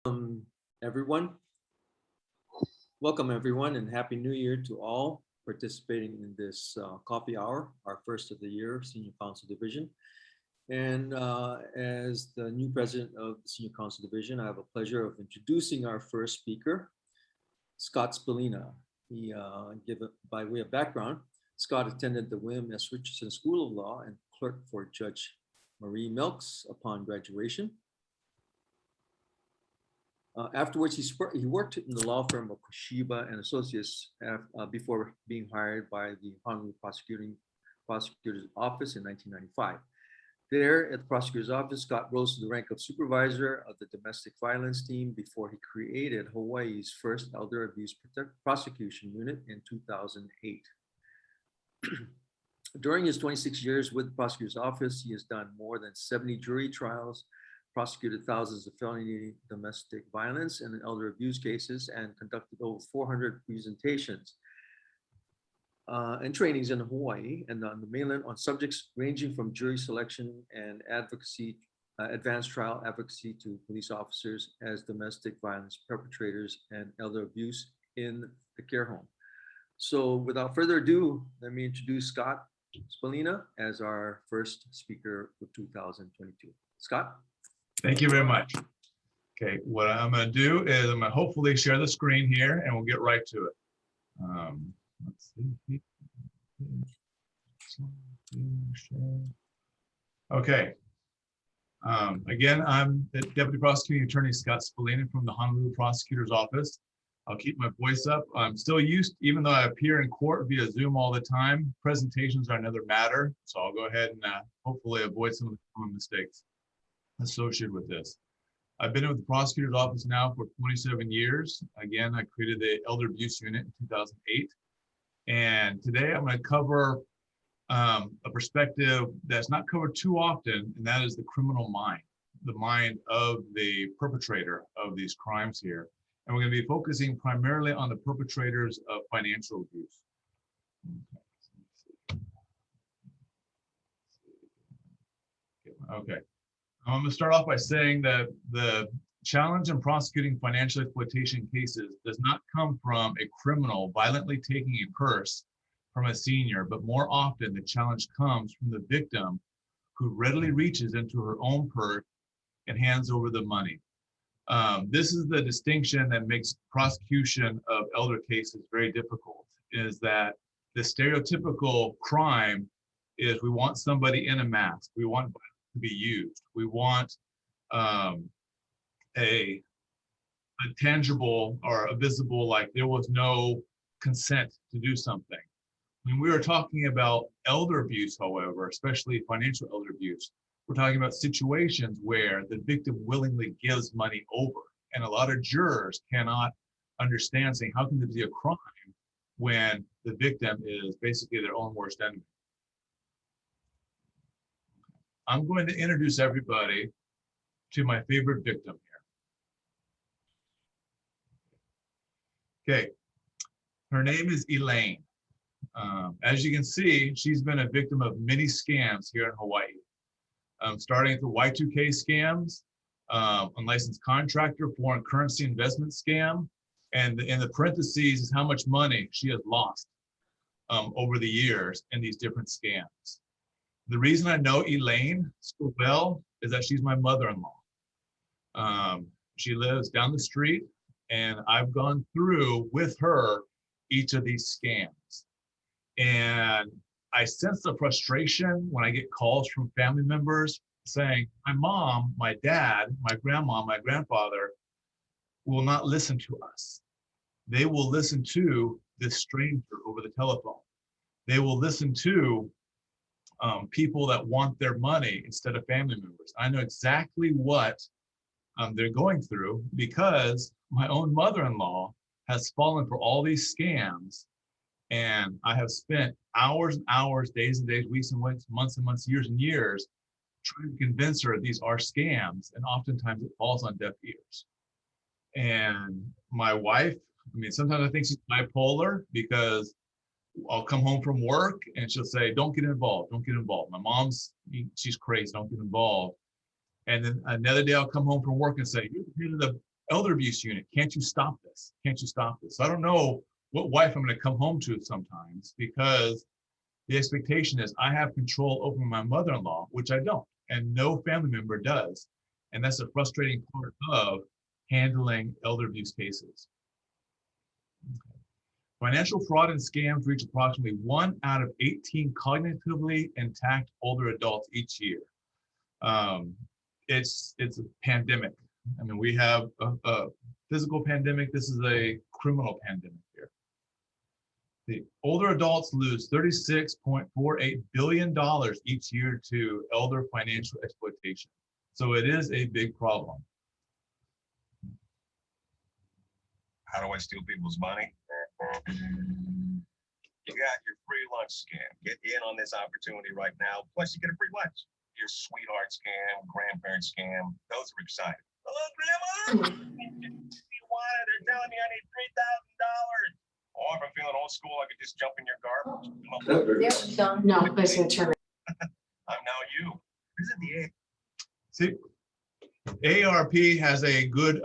Um, everyone, welcome everyone, and Happy New Year to all participating in this coffee hour, our first of the year, Senior Counsel Division. And as the new president of the Senior Counsel Division, I have a pleasure of introducing our first speaker, Scott Spallina. By way of background, Scott attended the William S. Richardson School of Law and clerked for Judge Marie Milks upon graduation. Afterwards, he worked in the law firm of Koshiba and Associates before being hired by the Honolulu Prosecutor's Office in 1995. There, at the prosecutor's office, Scott rose to the rank of supervisor of the domestic violence team before he created Hawaii's first elder abuse prosecution unit in 2008. During his 26 years with the prosecutor's office, he has done more than 70 jury trials, prosecuted thousands of felony domestic violence and elder abuse cases, and conducted over 400 presentations and trainings in Hawaii and on the mainland on subjects ranging from jury selection and advocacy, advanced trial advocacy to police officers as domestic violence perpetrators and elder abuse in the care home. So without further ado, let me introduce Scott Spallina as our first speaker for 2022. Scott? Thank you very much. Okay, what I'm going to do is I'm going to hopefully share the screen here and we'll get right to it. Let's see. Okay. Again, I'm the Deputy Prosecuting Attorney Scott Spallina from the Honolulu Prosecutor's Office. I'll keep my voice up. I'm still used, even though I appear in court via Zoom all the time, presentations are another matter. So I'll go ahead and hopefully avoid some of the common mistakes associated with this. I've been with the prosecutor's office now for 27 years. Again, I created the elder abuse unit in 2008. And today I'm going to cover a perspective that's not covered too often, and that is the criminal mind, the mind of the perpetrator of these crimes here. And we're going to be focusing primarily on the perpetrators of financial abuse. Okay. I'm going to start off by saying that the challenge in prosecuting financial exploitation cases does not come from a criminal violently taking a purse from a senior, but more often the challenge comes from the victim who readily reaches into her own purse and hands over the money. This is the distinction that makes prosecution of elder cases very difficult, is that the stereotypical crime is we want somebody in a mask. We want to be used. We want a tangible or a visible, like there was no consent to do something. When we are talking about elder abuse, however, especially financial elder abuse, we're talking about situations where the victim willingly gives money over. And a lot of jurors cannot understand saying, how can this be a crime when the victim is basically their own worst enemy? I'm going to introduce everybody to my favorite victim here. Okay, her name is Elaine. As you can see, she's been a victim of many scams here in Hawaii. Starting at the Y2K scams, unlicensed contractor, foreign currency investment scam, and in the parentheses is how much money she has lost over the years in these different scams. The reason I know Elaine so well is that she's my mother-in-law. She lives down the street, and I've gone through with her each of these scams. And I sense the frustration when I get calls from family members saying, my mom, my dad, my grandma, my grandfather will not listen to us. They will listen to this stranger over the telephone. They will listen to people that want their money instead of family members. I know exactly what they're going through because my own mother-in-law has fallen for all these scams. And I have spent hours and hours, days and days, weeks and weeks, months and months, years and years, trying to convince her these are scams. And oftentimes it falls on deaf ears. And my wife, I mean, sometimes I think she's bipolar because I'll come home from work and she'll say, don't get involved, don't get involved. My mom's, she's crazy, don't get involved. And then another day I'll come home from work and say, you're the head of the elder abuse unit. Can't you stop this? Can't you stop this? So I don't know what wife I'm going to come home to sometimes, because the expectation is I have control over my mother-in-law, which I don't, and no family member does. And that's a frustrating part of handling elder abuse cases. Financial fraud and scams reach approximately 1 out of 18 cognitively intact older adults each year. It's a pandemic. I mean, we have a physical pandemic. This is a criminal pandemic here. The older adults lose $36.48 billion each year to elder financial exploitation. So it is a big problem. How do I steal people's money? You got your free lunch scam. Get in on this opportunity right now. Plus, you get a free lunch. Your sweetheart scam, grandparent scam, those are exciting. Hello, Grandma. You want it? They're telling me I need $3,000. Or if I'm feeling old school, I could just jump in your garbage. Yep, done. No, it's gonna turn. I'm now you. Visit the A. See, AARP has a good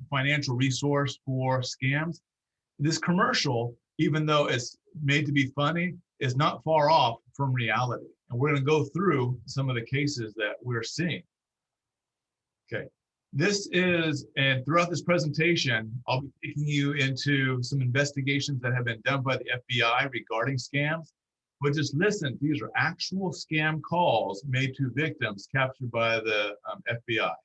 financial resource for scams. This commercial, even though it's made to be funny, is not far off from reality. And we're going to go through some of the cases that we're seeing. Okay, this is, and throughout this presentation, I'll be taking you into some investigations that have been done by the FBI regarding scams. But just listen, these are actual scam calls made to victims captured by the FBI.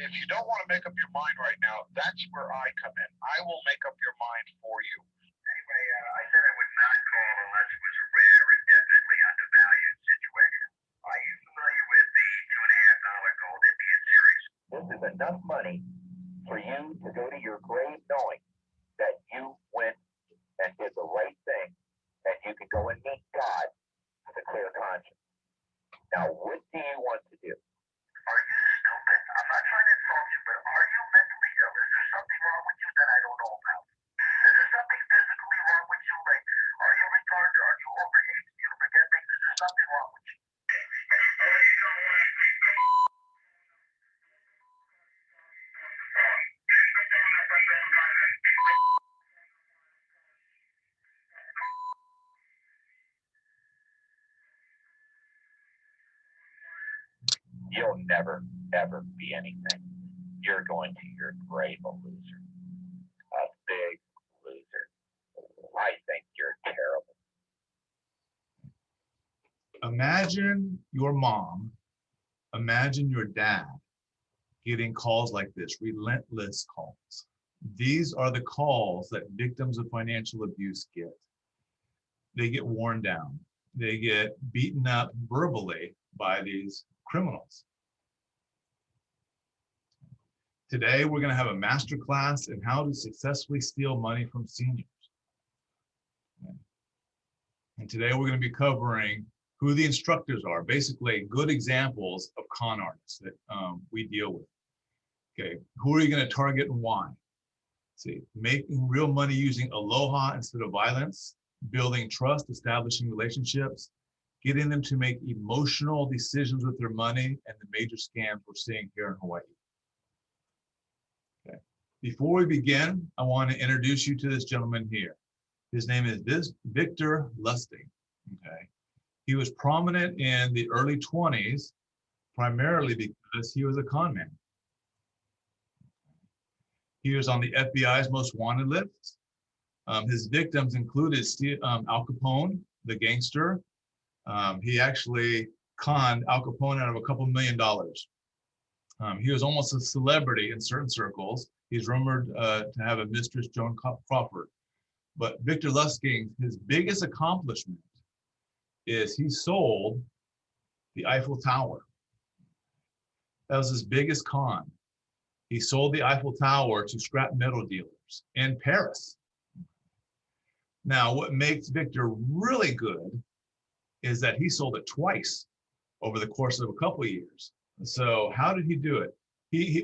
If you don't want to make up your mind right now, that's where I come in. I will make up your mind for you. Anyway, I said I would not call unless it was a rare and definitely undervalued situation. Are you familiar with the $2.5 gold Indian series? This is enough money for you to go to your grave knowing that you went and did the right thing, and you can go and meet God with a clear conscience. Now, what do you want to do? Are you stupid? I'm not trying to insult you, but are you mentally ill? Is there something wrong with you that I don't know about? Is there something physically wrong with you? Like, are you retarded? Are you overage? Do you forget things? Is there something wrong with you? You'll never, ever be anything. You're going to your grave a loser. A big loser. I think you're terrible. Imagine your mom, imagine your dad getting calls like this, relentless calls. These are the calls that victims of financial abuse get. They get worn down. They get beaten up verbally by these criminals. Today, we're going to have a master class in how to successfully steal money from seniors. And today, we're going to be covering who the instructors are, basically good examples of con artists that we deal with. Okay, who are you going to target and why? See, making real money using aloha instead of violence, building trust, establishing relationships, getting them to make emotional decisions with their money, and the major scams we're seeing here in Hawaii. Okay. Before we begin, I want to introduce you to this gentleman here. His name is Victor Lustig. Okay. He was prominent in the early 20s, primarily because he was a con man. He was on the FBI's most wanted list. His victims included Al Capone, the gangster. He actually conned Al Capone out of a couple $1 million. He was almost a celebrity in certain circles. He's rumored to have a mistress, Joan Crawford. But Victor Lustig, his biggest accomplishment is he sold the Eiffel Tower. That was his biggest con. He sold the Eiffel Tower to scrap metal dealers in Paris. Now, what makes Victor really good is that he sold it twice over the course of a couple of years. So how did he do it?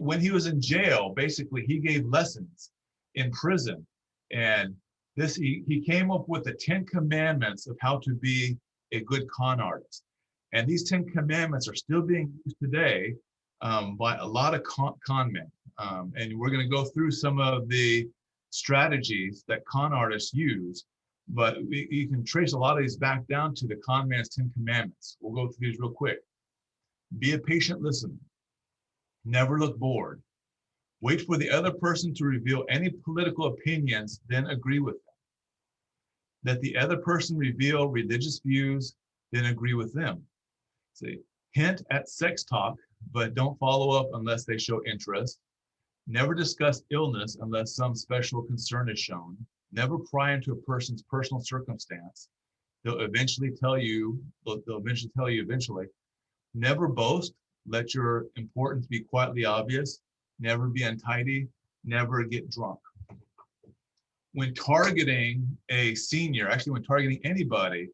When he was in jail, basically he gave lessons in prison, and he came up with the 10 commandments of how to be a good con artist. And these 10 commandments are still being used today by a lot of con men. And we're going to go through some of the strategies that con artists use, but you can trace a lot of these back down to the con man's 10 commandments. We'll go through these real quick. Be a patient listener. Never look bored. Wait for the other person to reveal any political opinions, then agree with them. Let the other person reveal religious views, then agree with them. See, hint at sex talk, but don't follow up unless they show interest. Never discuss illness unless some special concern is shown. Never pry into a person's personal circumstance. They'll eventually tell you eventually. Never boast. Let your importance be quietly obvious. Never be untidy. Never get drunk. When targeting a senior, actually when targeting anybody,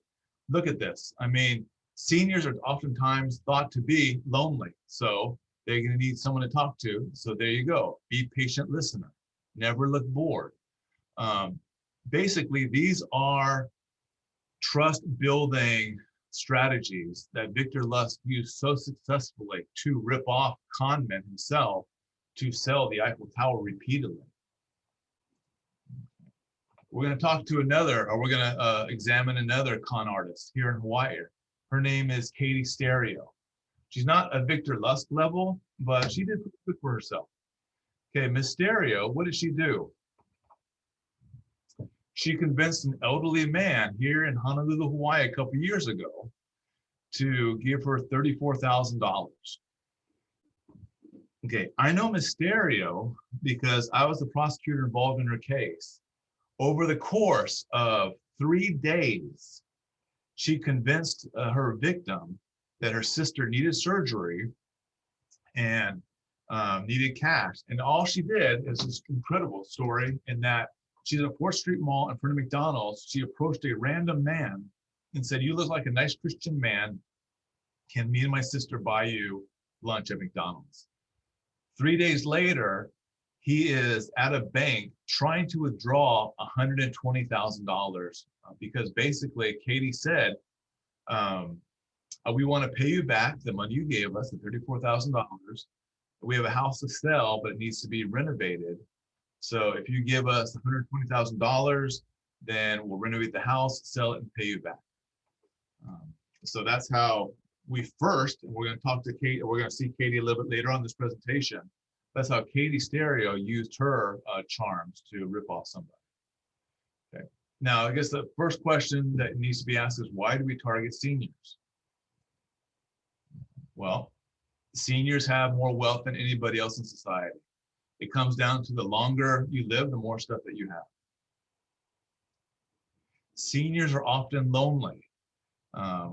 look at this. I mean, seniors are oftentimes thought to be lonely. So they're going to need someone to talk to. So there you go. Be patient listener. Never look bored. Basically, these are trust building strategies that Victor Lusk used so successfully to rip off con men himself to sell the Eiffel Tower repeatedly. We're going to talk to another, or we're going to examine another con artist here in Hawaii. Her name is Katie Stereo. She's not a Victor Lusk level, but she did pretty good for herself. Okay, Miss Stereo, what did she do? She convinced an elderly man here in Honolulu, Hawaii, a couple years ago to give her $34,000. Okay, I know Miss Stereo because I was the prosecutor involved in her case. Over the course of 3 days, she convinced her victim that her sister needed surgery and needed cash. And all she did is this incredible story in that she's at 4th Street Mall in front of McDonald's. She approached a random man and said, "You look like a nice Christian man. Can me and my sister buy you lunch at McDonald's?" 3 days later, he is at a bank trying to withdraw $120,000 because basically Katie said, we want to pay you back the money you gave us, the $34,000. We have a house to sell, but it needs to be renovated. So if you give us $120,000, then we'll renovate the house, sell it, and pay you back. So that's how we first, and we're going to talk to Katie, we're going to see Katie a little bit later on this presentation. That's how Katie Stereo used her charms to rip off somebody. Okay. Now, I guess the first question that needs to be asked is, why do we target seniors? Well, seniors have more wealth than anybody else in society. It comes down to the longer you live, the more stuff that you have. Seniors are often lonely.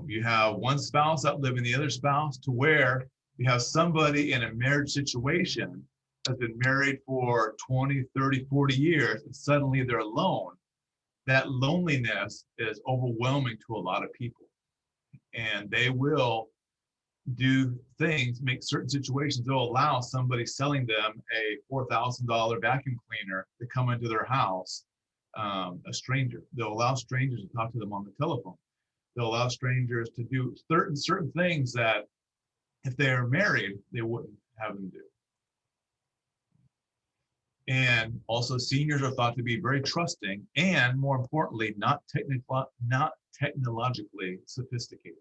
You have one spouse outliving the other spouse, to where you have somebody in a marriage situation has been married for 20, 30, 40 years, and suddenly they're alone. That loneliness is overwhelming to a lot of people. And they will do things, make certain situations, they'll allow somebody selling them a $4,000 vacuum cleaner to come into their house, a stranger. They'll allow strangers to talk to them on the telephone. They'll allow strangers to do certain things that if they're married, they wouldn't have them do. And also seniors are thought to be very trusting and, more importantly, not technologically sophisticated.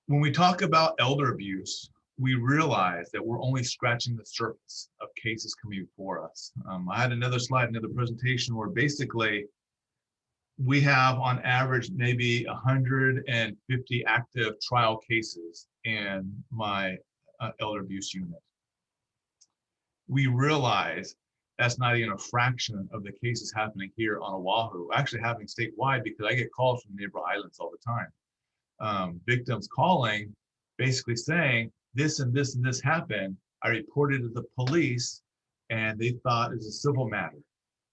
When we talk about elder abuse, we realize that we're only scratching the surface of cases coming before us. I had another slide, another presentation where basically we have on average maybe 150 active trial cases in my elder abuse unit. We realize that's not even a fraction of the cases happening here on Oahu, actually happening statewide, because I get calls from neighbor islands all the time. Victims calling, basically saying, this and this and this happened. I reported to the police and they thought it was a civil matter.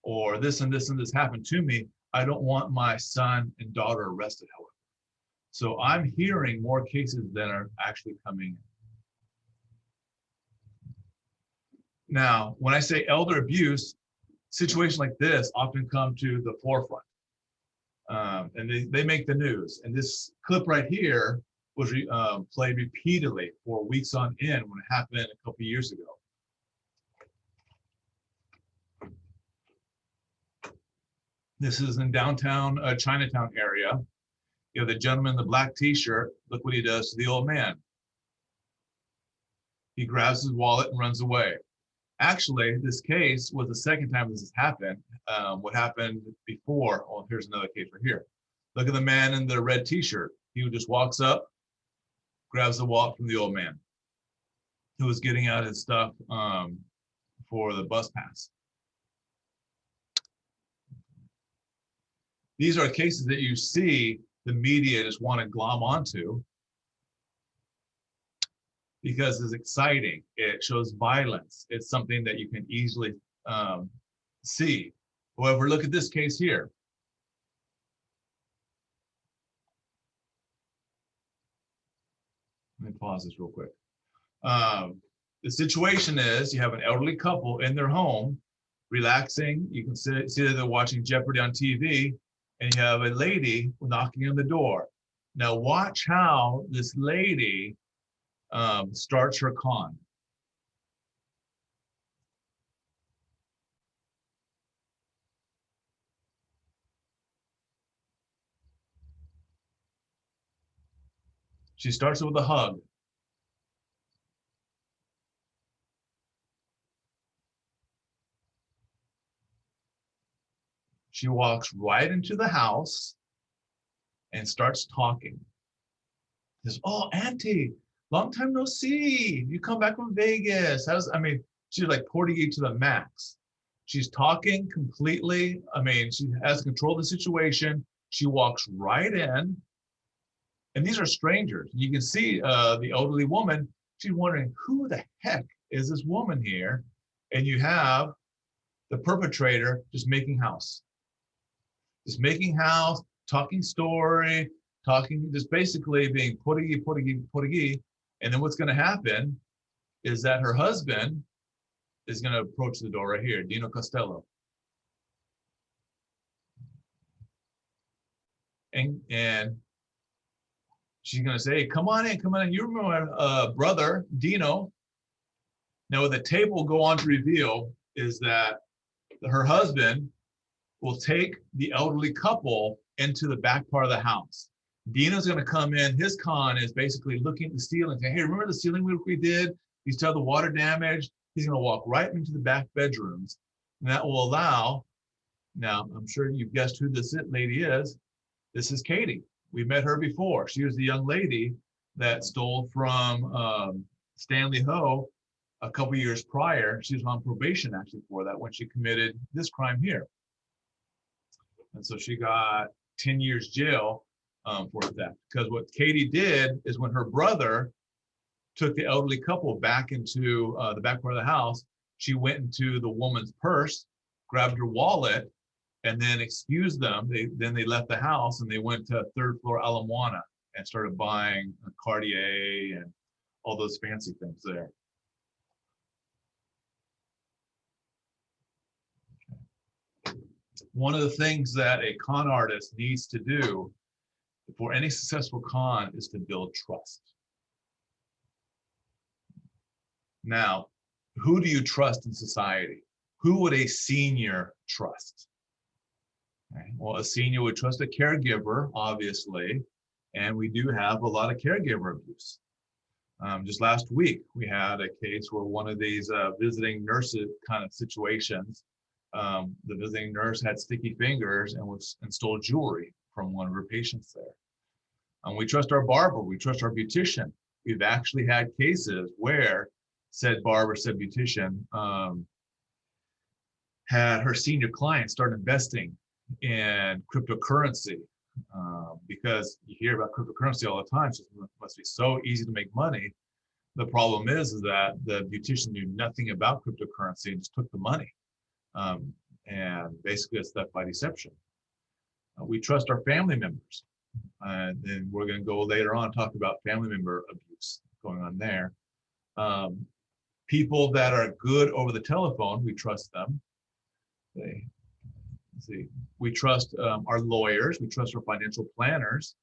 Or this and this and this happened to me. I don't want my son and daughter arrested, however. So I'm hearing more cases than are actually coming in. Now, when I say elder abuse, situations like this often come to the forefront. And they make the news. And this clip right here was played repeatedly for weeks on end when it happened a couple of years ago. This is in downtown Chinatown area. You know, the gentleman in the black t-shirt, look what he does to the old man. He grabs his wallet and runs away. Actually, this case was the second time this has happened. What happened before, oh, here's another case right here. Look at the man in the red t-shirt. He just walks up, grabs the wallet from the old man who was getting out his stuff for the bus pass. These are cases that you see the media just want to glom onto because it's exciting. It shows violence. It's something that you can easily see. However, look at this case here. Let me pause this real quick. The situation is you have an elderly couple in their home, relaxing. You can see that they're watching Jeopardy on TV, and you have a lady knocking on the door. Now watch how this lady starts her con. She starts with a hug. She walks right into the house and starts talking. Says, "Oh, Auntie, long time no see. You come back from Vegas. I mean, she's like Portuguese to the max. She's talking completely. I mean, she has control of the situation. She walks right in. And these are strangers. You can see the elderly woman. She's wondering, who the heck is this woman here? And you have the perpetrator just making house. Just making house, talking story, just basically being Portuguese. And then what's going to happen is that her husband is going to approach the door right here, Dino Costello. And she's going to say, hey, come on in, come on in. You remember my brother, Dino. Now, what the tape will go on to reveal is that her husband will take the elderly couple into the back part of the house. Dino's going to come in. His con is basically looking at the ceiling, saying, hey, remember the ceiling work we did? You saw the water damage. He's going to walk right into the back bedrooms. And that will allow, now, I'm sure you've guessed who this lady is. This is Katie. We met her before. She was the young lady that stole from Stanley Ho a couple years prior. She was on probation actually for that when she committed this crime here. And so she got 10 years jail for that. Because what Katie did is when her brother took the elderly couple back into the back part of the house, she went into the woman's purse, grabbed her wallet, and then excused them. Then they left the house and they went to third floor Ala Moana and started buying Cartier and all those fancy things there. One of the things that a con artist needs to do for any successful con is to build trust. Now, who do you trust in society? Who would a senior trust? Right. Well, a senior would trust a caregiver, obviously, and we do have a lot of caregiver abuse. Just last week, we had a case where one of these visiting nurses kind of situations, the visiting nurse had sticky fingers and stole jewelry from one of her patients there. We trust our barber, we trust our beautician. We've actually had cases where said barber, said beautician, had her senior client start investing in cryptocurrency because you hear about cryptocurrency all the time. So it must be so easy to make money. The problem is that the beautician knew nothing about cryptocurrency and just took the money. And basically it's theft by deception. We trust our family members. And then we're going to go later on and talk about family member abuse going on there. People that are good over the telephone, we trust them. see, we trust our lawyers, we trust our financial planners,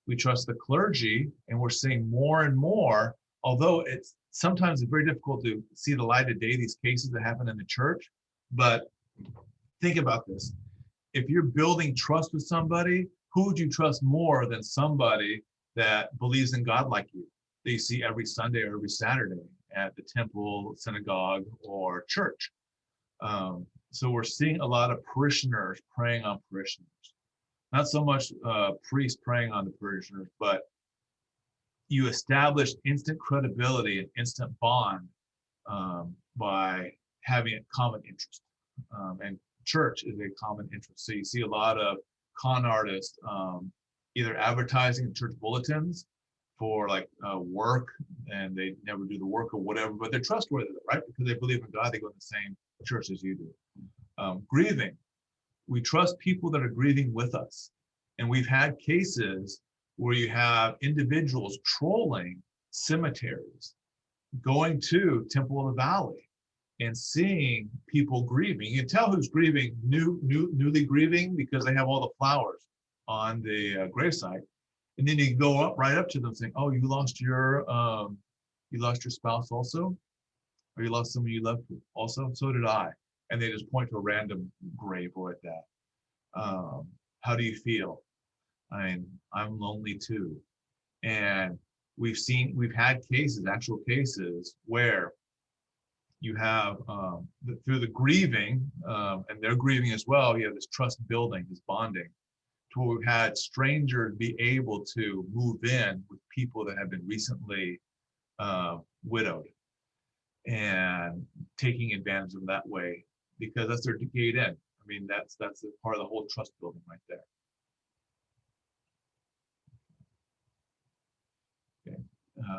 we trust the clergy, and we're seeing more and more, although it's sometimes very difficult to see the light of day, these cases that happen in the church. But think about this. If you're building trust with somebody, who would you trust more than somebody that believes in God like you, that you see every Sunday or every Saturday at the temple, synagogue, or church? So we're seeing a lot of parishioners preying on parishioners. Not so much priests preying on the parishioners, but you establish instant credibility and instant bond by having a common interest. And church is a common interest. So you see a lot of con artists either advertising in church bulletins for like work, and they never do the work or whatever, but they're trustworthy, right? Because they believe in God, they go to the same church as you do. Grieving. We trust people that are grieving with us. And we've had cases where you have individuals trolling cemeteries, going to Temple of the Valley and seeing people grieving. You can tell who's grieving, newly grieving, because they have all the flowers on the gravesite. And then you go up right up to them saying, "Oh, you lost your spouse also, or you lost someone you loved also. So did I." And they just point to a random grave like that. How do you feel? I mean, I'm lonely too. And we've had cases, actual cases, where you have through the grieving, and they're grieving as well, you have this trust building, this bonding, to where we've had strangers be able to move in with people that have been recently widowed, and taking advantage of that way, because that's their gate in. I mean, that's part of the whole trust building right there. Okay.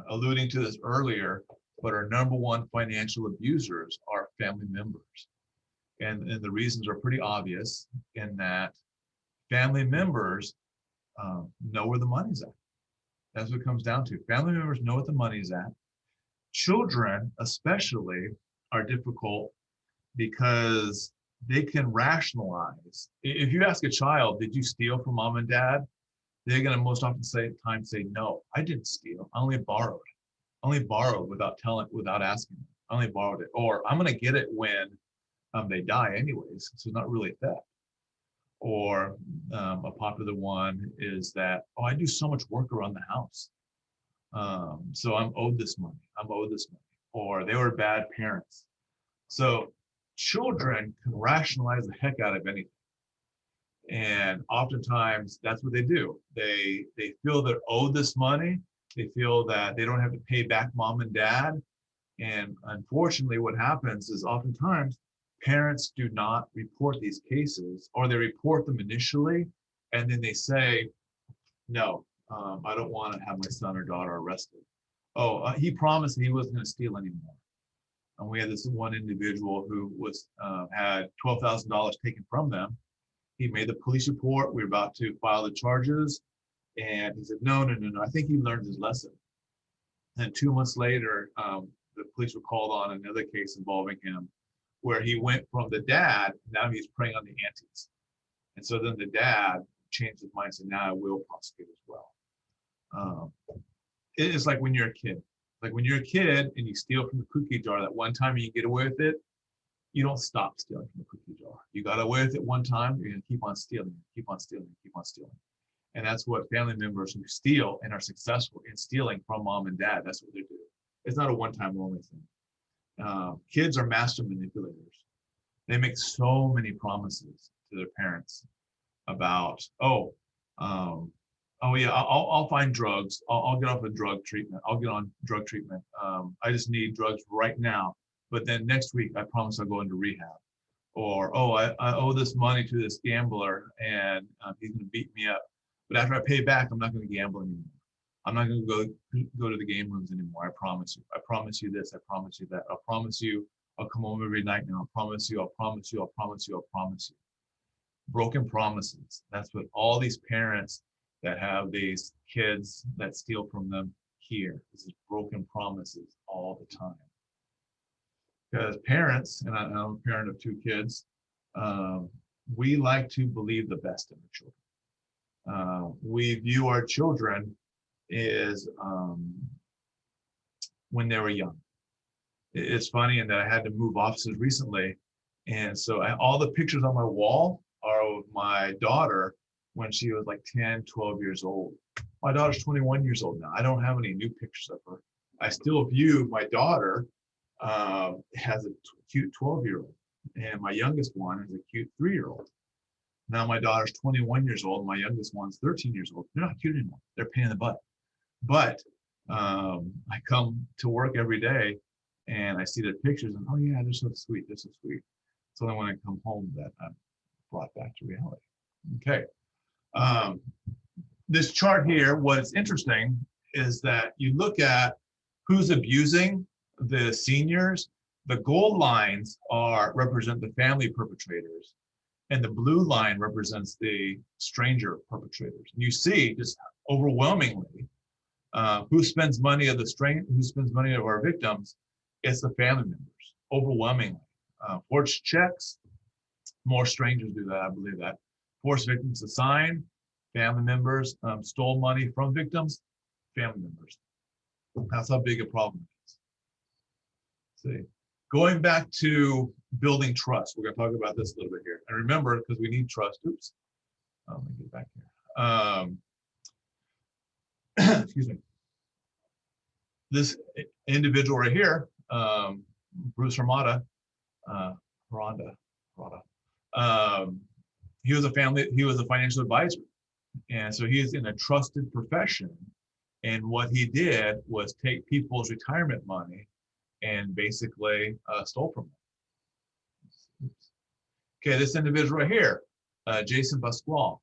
Alluding to this earlier, but our number one financial abusers are family members. And the reasons are pretty obvious, in that family members know where the money's at. That's what it comes down to. Family members know what the money's at. Children, especially, are difficult because they can rationalize. If you ask a child, "Did you steal from mom and dad?" They're going to most often say, "No, I didn't steal. I only borrowed. Without asking them. I only borrowed it." Or, "I'm going to get it when they die anyways, so it's not really theft." Or a popular one is that, "Oh, I do so much work around the house, so I'm owed this money. Or, "They were bad parents." So children can rationalize the heck out of anything. And oftentimes that's what they do. They feel they're owed this money. They feel that they don't have to pay back mom and dad. And unfortunately, what happens is oftentimes parents do not report these cases, or they report them initially, and then they say, "No, I don't want to have my son or daughter arrested. Oh, he promised he wasn't going to steal anymore." And we had this one individual who had $12,000 taken from them. He made the police report. We were about to file the charges, and he said, "No. I think he learned his lesson." And 2 months later, the police were called on another case involving him, where he went from the dad, now he's preying on the aunties. And so then the dad changed his mind and said, "Now I will prosecute as well." It's like when you're a kid. Like when you're a kid and you steal from the cookie jar that one time and you get away with it, you don't stop stealing from the cookie jar. You got away with it one time, you're going to keep on stealing. And that's what family members who steal and are successful in stealing from mom and dad, that's what they do. It's not a one-time only thing. Kids are master manipulators. They make so many promises to their parents about, "Oh yeah, I'll find drugs. I'll get off of drug treatment. I'll get on drug treatment. I just need drugs right now. But then next week, I promise I'll go into rehab." Or, "Oh, I owe this money to this gambler, and he's going to beat me up. But after I pay back, I'm not going to gamble anymore. I'm not going to go to the game rooms anymore. I promise you. I promise you this. I promise you that. I promise you I'll come home every night now. I promise you. Broken promises. That's what all these parents that have these kids that steal from them hear. This is broken promises all the time. Because parents, and I'm a parent of 2 kids, we like to believe the best in the children. We view our children as when they were young. It's funny in that I had to move offices recently. And so all the pictures on my wall are of my daughter when she was like 10, 12 years old. My daughter's 21 years old now. I don't have any new pictures of her. I still view my daughter has a cute 12-year-old, and my youngest one is a cute 3-year-old. Now my daughter's 21 years old. My youngest one's 13 years old. They're not cute anymore. They're a pain in the butt. But I come to work every day and I see the pictures and, oh yeah, they're so sweet. They're so sweet. So then when I come home, that I'm brought back to reality. Okay. This chart here, what's interesting is that you look at who's abusing the seniors. The gold lines represent the family perpetrators, and the blue line represents the stranger perpetrators. And you see just overwhelmingly who spends money of who spends money of our victims. It's the family members, overwhelmingly. Forged checks, more strangers do that, I believe that. Forced victims to sign, family members. Stole money from victims, family members. That's how big a problem it is. See, going back to building trust, we're going to talk about this a little bit here. And remember, because we need trust. Oops. Let me get back here. Excuse me. This individual right here, Bruce Ramada, he was a financial advisor. And so he is in a trusted profession. And what he did was take people's retirement money and basically stole from them. Okay, this individual right here, Jason Pasquale.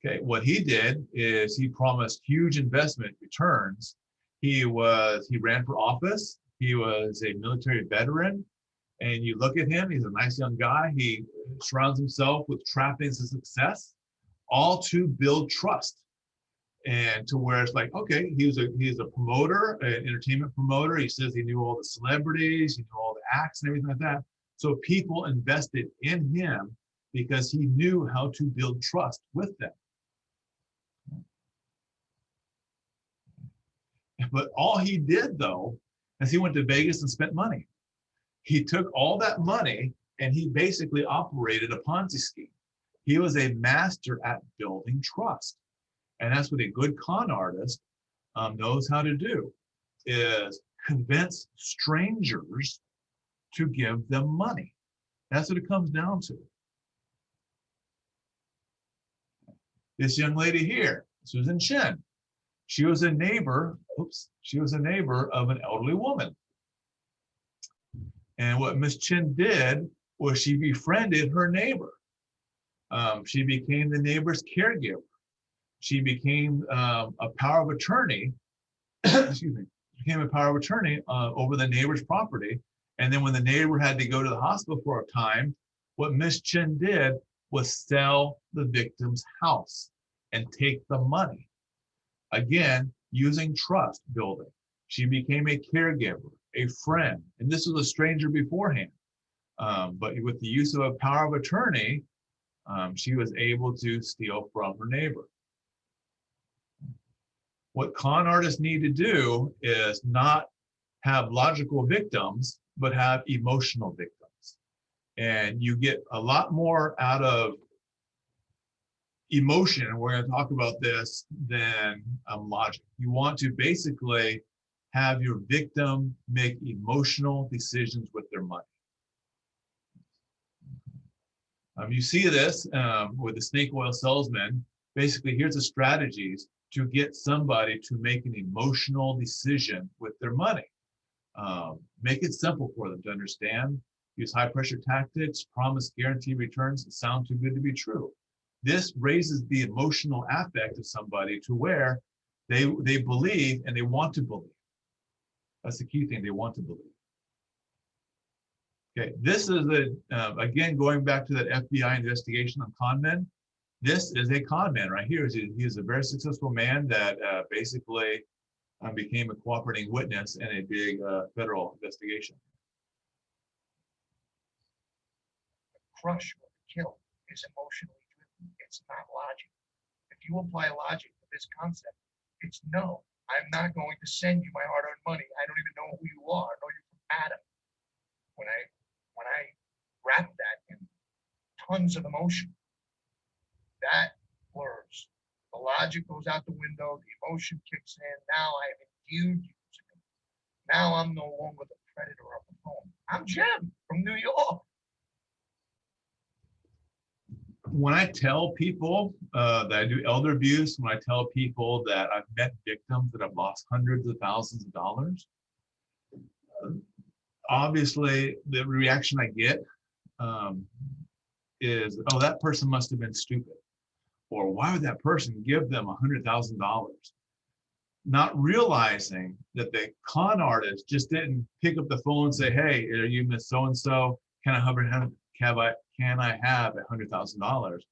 Okay, what he did is he promised huge investment returns. He ran for office. He was a military veteran. And you look at him, he's a nice young guy. He surrounds himself with trappings of success, all to build trust. And to where it's like, okay, he's a promoter, an entertainment promoter. He says he knew all the celebrities, he knew all the acts and everything like that. So people invested in him because he knew how to build trust with them. But all he did, though, is he went to Vegas and spent money. He took all that money and he basically operated a Ponzi scheme. He was a master at building trust. And that's what a good con artist knows how to do, is convince strangers to give them money. That's what it comes down to. This young lady here, Susan Chen, she was a neighbor of an elderly woman. And what Miss Chen did was she befriended her neighbor. She became the neighbor's caregiver. She became a power of attorney, excuse me, became a power of attorney over the neighbor's property. And then when the neighbor had to go to the hospital for a time, what Miss Chen did was sell the victim's house and take the money. Again, using trust building. She became a caregiver, a friend, and this was a stranger beforehand. But with the use of a power of attorney, she was able to steal from her neighbor. What con artists need to do is not have logical victims, but have emotional victims. And you get a lot more out of emotion, and we're going to talk about this, than logic. You want to basically have your victim make emotional decisions with their money. You see this with the snake oil salesman. Basically, here's the strategies to get somebody to make an emotional decision with their money. Make it simple for them to understand. Use high pressure tactics, promise guarantee returns that sound too good to be true. This raises the emotional affect of somebody to where they believe and they want to believe. That's the key thing, they want to believe. Okay, this is again, going back to that FBI investigation on con men. This is a con man right here. He's a very successful man that basically became a cooperating witness in a big federal investigation. Crush or kill is emotionally driven. It's not logic. If you apply logic to this concept, it's no. I'm not going to send you my hard-earned money. I don't even know who you are. I know you from Adam. When I wrap that in tons of emotion, that blurs. The logic goes out the window. The emotion kicks in. Now I've endued you. Now I'm no longer the predator of the phone. I'm Jim from New York. When I tell people that I do elder abuse, when I tell people that I've met victims that have lost hundreds of thousands of dollars, obviously the reaction I get is, oh, that person must have been stupid. Or why would that person give them $100,000? Not realizing that the con artist just didn't pick up the phone and say, hey, are you Miss So-and-so? Can I have $100,000?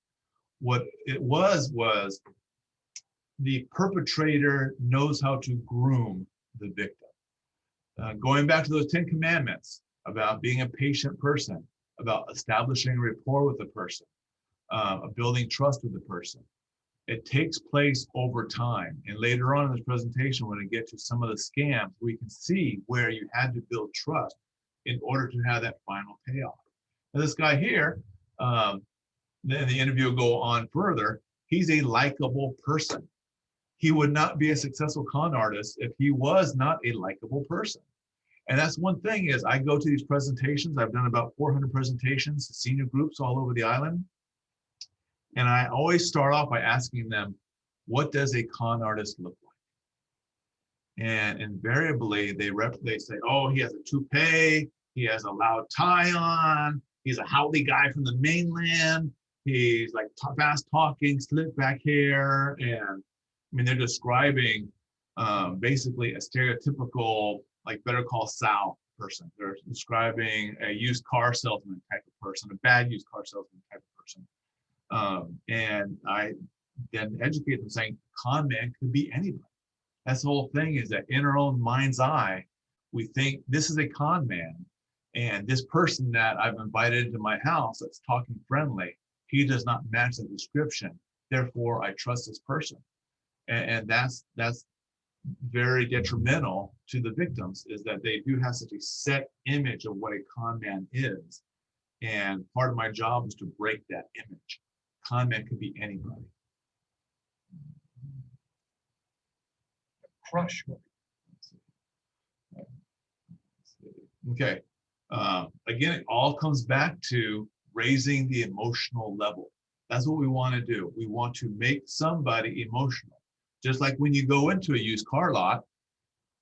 What it was the perpetrator knows how to groom the victim. Going back to those 10 commandments about being a patient person, about establishing rapport with the person, building trust with the person. It takes place over time. And later on in this presentation, when I get to some of the scams, we can see where you had to build trust in order to have that final payoff. Now, this guy here, then the interview will go on further. He's a likable person. He would not be a successful con artist if he was not a likable person. And that's one thing is I go to these presentations. I've done about 400 presentations to senior groups all over the island. And I always start off by asking them, what does a con artist look like? And invariably they say, oh, he has a toupee, he has a loud tie on, he's a howdy guy from the mainland, he's like fast talking, slick back hair. And I mean, they're describing basically a stereotypical, like Better Call Saul person. They're describing a used car salesman type of person, a bad used car salesman type of person. And I then educate them saying con man could be anybody. That's the whole thing, is that in our own mind's eye, we think this is a con man, and this person that I've invited into my house that's talking friendly, he does not match the description. Therefore, I trust this person. And that's very detrimental to the victims, is that they do have such a set image of what a con man is. And part of my job is to break that image. Con man could be anybody. Crush. Okay. Again, it all comes back to raising the emotional level. That's what we want to do. We want to make somebody emotional. Just like when you go into a used car lot,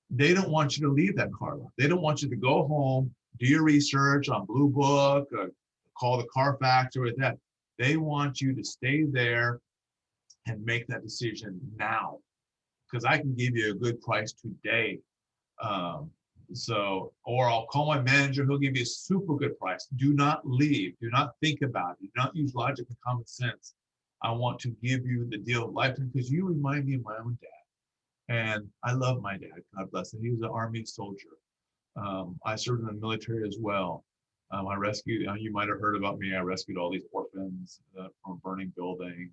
they don't want you to leave that car lot. They don't want you to go home, do your research on Blue Book, or call the car factory with that. They want you to stay there and make that decision now, because I can give you a good price today. Or I'll call my manager, he'll give you a super good price. Do not leave, do not think about it, do not use logic and common sense. I want to give you the deal of lifetime because you remind me of my own dad. And I love my dad, God bless him. He was an Army soldier. I served in the military as well. I rescued, you might have heard about me, I rescued all these orphans from a burning building,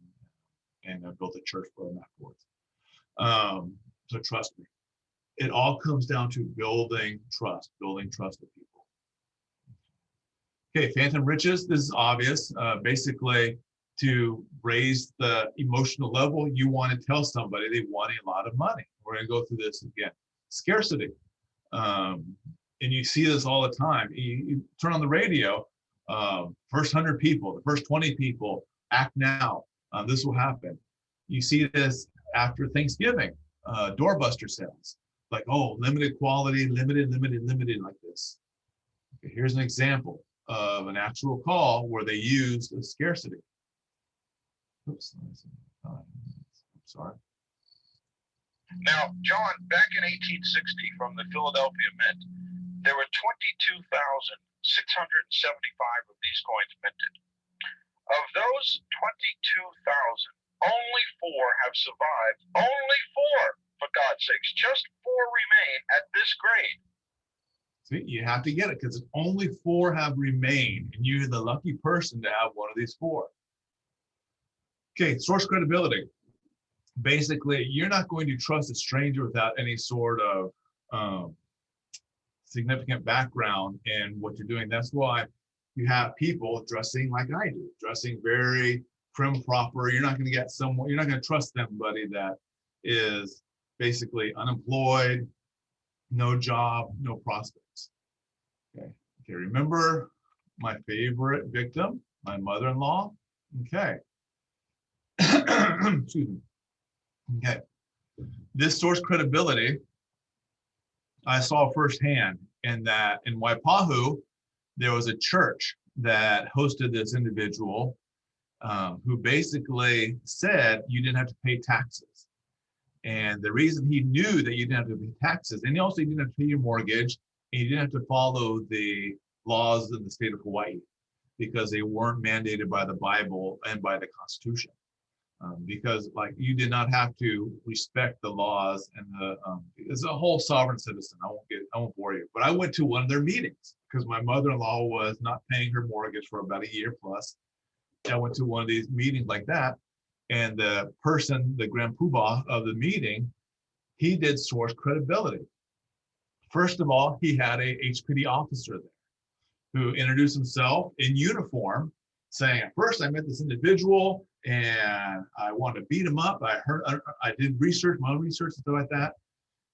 and I built a church for them afterwards. So trust me, it all comes down to building trust with people. Okay, phantom riches, this is obvious. Basically, to raise the emotional level, you want to tell somebody they want a lot of money. We're going to go through this again. Scarcity. And you see this all the time. You turn on the radio, first 100 people, the first 20 people, act now. This will happen. You see this after Thanksgiving, doorbuster sales. Like, oh, limited quality, limited like this. Okay, here's an example of an actual call where they used a scarcity. Oops, I'm sorry. Now, John, back in 1860, from the Philadelphia Mint, there were 22,675 of these coins minted. Of those 22,000, only 4 have survived. Only 4, for God's sakes. Just 4 remain at this grade. See, you have to get it because only 4 have remained, and you're the lucky person to have one of these 4. Okay, source credibility. Basically, you're not going to trust a stranger without any sort of significant background in what you're doing. That's why you have people dressing like I do, dressing very prim proper. You're not going to get someone, you're not going to trust somebody that is basically unemployed, no job, no prospects. Okay, remember my favorite victim, my mother-in-law? Okay. Excuse me. Okay. This source credibility, I saw firsthand in that in Waipahu, there was a church that hosted this individual who basically said you didn't have to pay taxes. And the reason he knew that you didn't have to pay taxes, and also you didn't have to pay your mortgage, and you didn't have to follow the laws of the state of Hawaii because they weren't mandated by the Bible and by the Constitution. Because like you did not have to respect the laws and the it's a whole sovereign citizen. I won't bore you, but I went to one of their meetings because my mother-in-law was not paying her mortgage for about a year plus. I went to one of these meetings like that, and the person, the grand poobah of the meeting, he did source credibility. First of all, he had a HPD officer there who introduced himself in uniform, saying, at first I met this individual and I wanted to beat him up. I did research, my own research and stuff like that.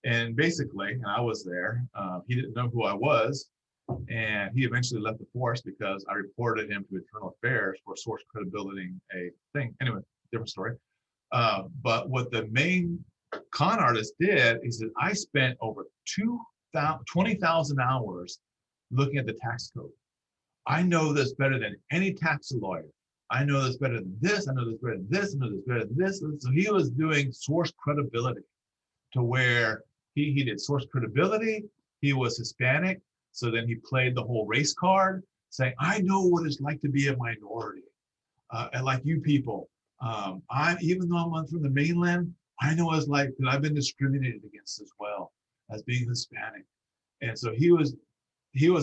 And basically, and I was there, he didn't know who I was. And he eventually left the force because I reported him to Internal Affairs for source credibility a thing. Anyway, different story. But what the main con artist did is that I spent over 20,000 hours looking at the tax code. I know this better than any tax lawyer. I know this better than this. I know this better than this. I know this better than this. So he was doing source credibility to where he did source credibility. He was Hispanic. So then he played the whole race card, saying, I know what it's like to be a minority. And like you people, even though I'm from the mainland, I know what it's like that I've been discriminated against as well as being Hispanic. And so he was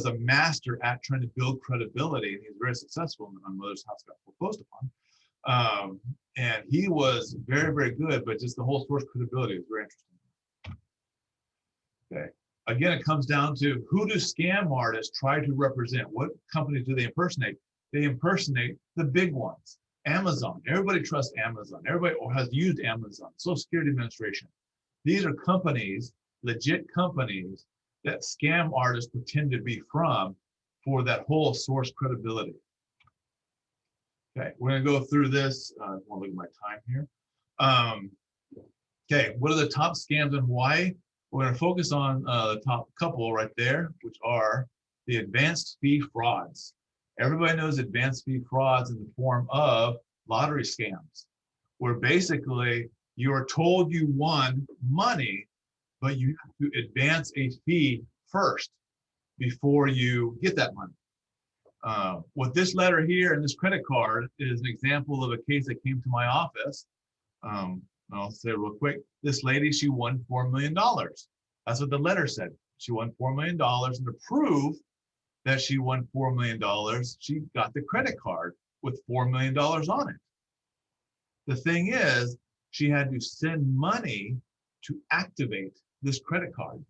a master at trying to build credibility, and he was very successful. And my mother's house got foreclosed upon. And he was very, very good, but just the whole source credibility was very interesting. Okay. Again, it comes down to who do scam artists try to represent? What companies do they impersonate? They impersonate the big ones. Amazon. Everybody trusts Amazon. Everybody has used Amazon. Social Security Administration. These are companies, legit companies, that scam artists pretend to be from for that whole source credibility. Okay, we're gonna go through this. I want to look at my time here. Okay, what are the top scams in Hawaii? We're gonna focus on the top couple right there, which are the advanced fee frauds. Everybody knows advanced fee frauds in the form of lottery scams, where basically you are told you won money, but you have to advance a fee first before you get that money. What this letter here and this credit card is an example of a case that came to my office. I'll say real quick, this lady, she won $4 million. That's what the letter said. She won $4 million, and to prove that she won $4 million, she got the credit card with $4 million on it. The thing is, she had to send money to activate this credit card.